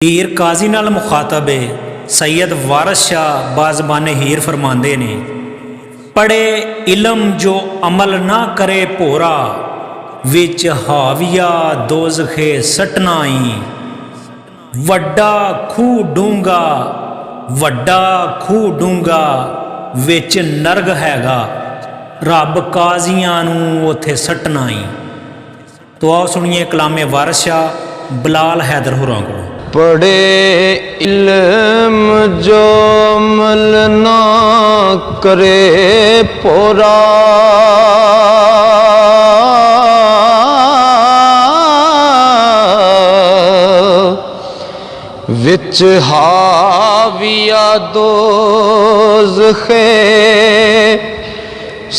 हीर काजी नाल मुखातब है। सैयद वारस शाह बाज़बाने हीर फरमांदे ने, पढ़े इलम जो अमल ना करे भोरा, विच हाविया दोज़खे सटनाई। वड्डा खूह डूंगा, वड्डा खूह डूंगा, विच नरग हैगा, रब काजियां नूं उथे सटनाई। तो आओ सुनिए कलामे वारस शाह बिलाल हैदर होरां को। पढ़े इल्म जो अमल ना करे पोरा, विच हाविया दोज़खे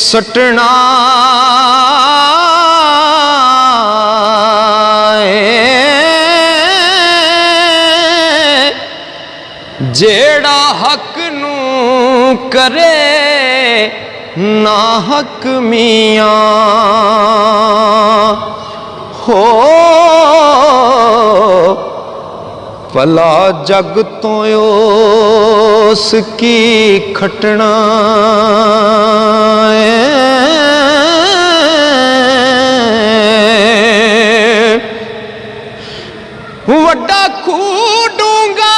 सटना। जेड़ा हक नू करे ना हक मियां हो, भला जग तो उसकी खटना। वड्डा खूह डूंगा,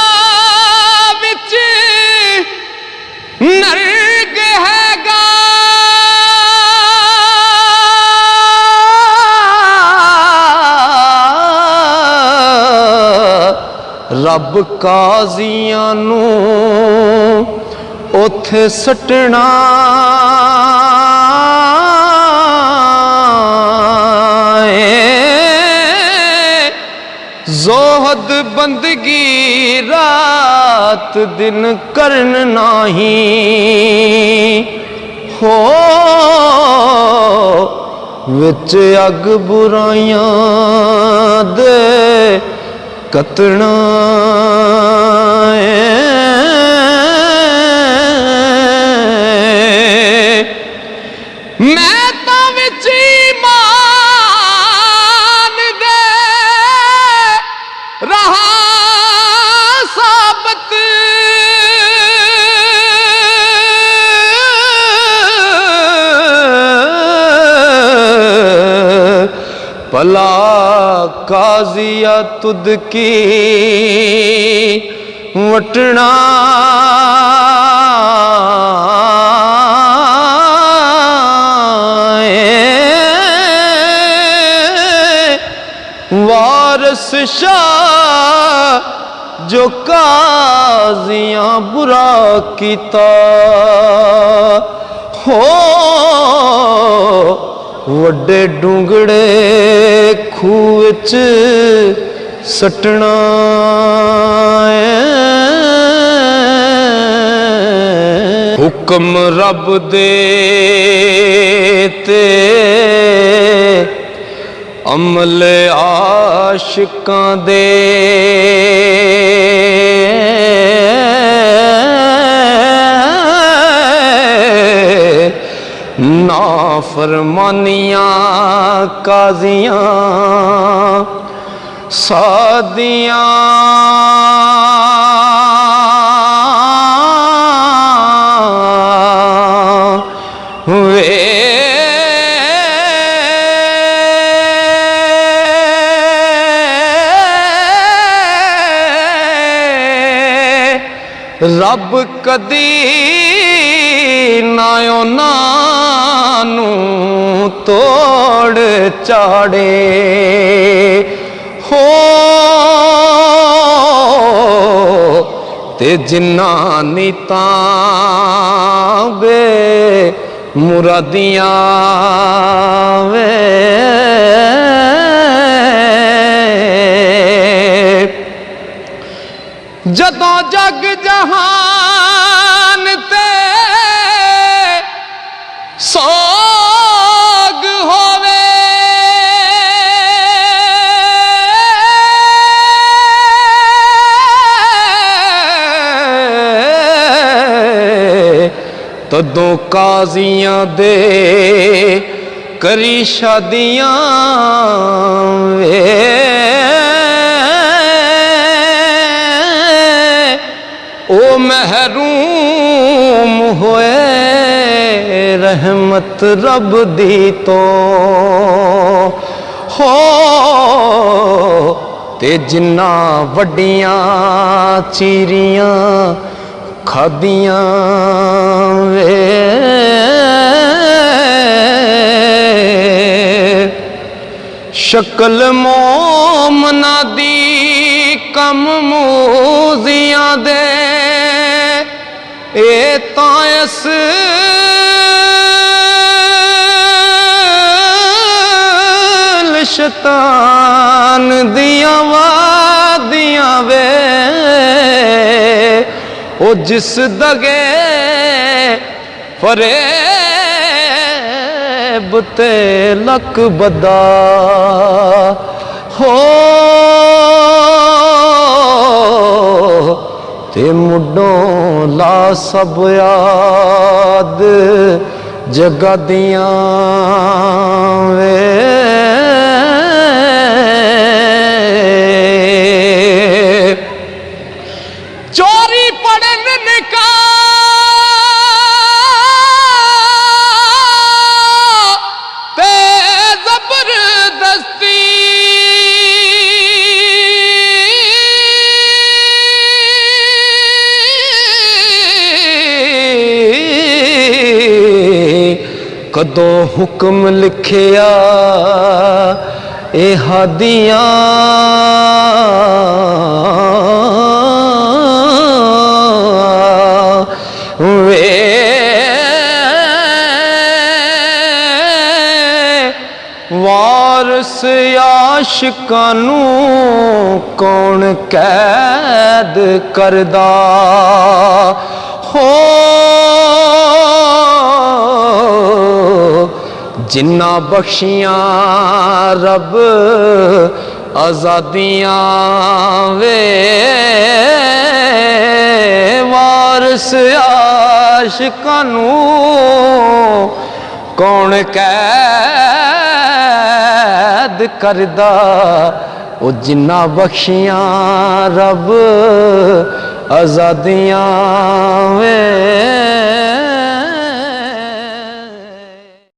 नरक हैगा, रब काजियां नूं उथे सटना। जोहद बंदगी रात दिन करन नाही हो, विच अग बुराइयां दे कतना। मैं तो विच रहा साबत, भला काजिया तुद की वटना। वारस शाह जो काजियां बुरा कीता हो, वड्डे डूंगड़े खूह च सटना। हुक्म रब दे ते अमल आशिकां दे, नाफरमानियां काजियां सादियां। रब कदी ना उन्हां तोड़ चाड़े हो, ते जिन्ना नीतां बे मुरादियां वे। जदों जग जहान ते सोग होवे, तदों काजियां दे करी शादियां वे। महरूम होए रहमत रब दी तो हो ते जिन्ना वड्डियां चीरियां खादियां वे शक्ल मोमना दी कम मूजियां दे ए तायस शैतान दियां वादियां वे ओ जिस दगे फरेब ते लक बदा हो ते मुडों ला सब याद जगा दियां वे चोरी पड़न निकाह ते जबरदस्ती कदों हुक्म लिखिया ए हादियां वे वारस आशिकां नू कौन कैद करदा हो जिन्ना बख्शियां रब आजादियां वे वारस आशिकां नू कौन कैद करदा ओ जिन्ना बख्शियां रब आजादियां वे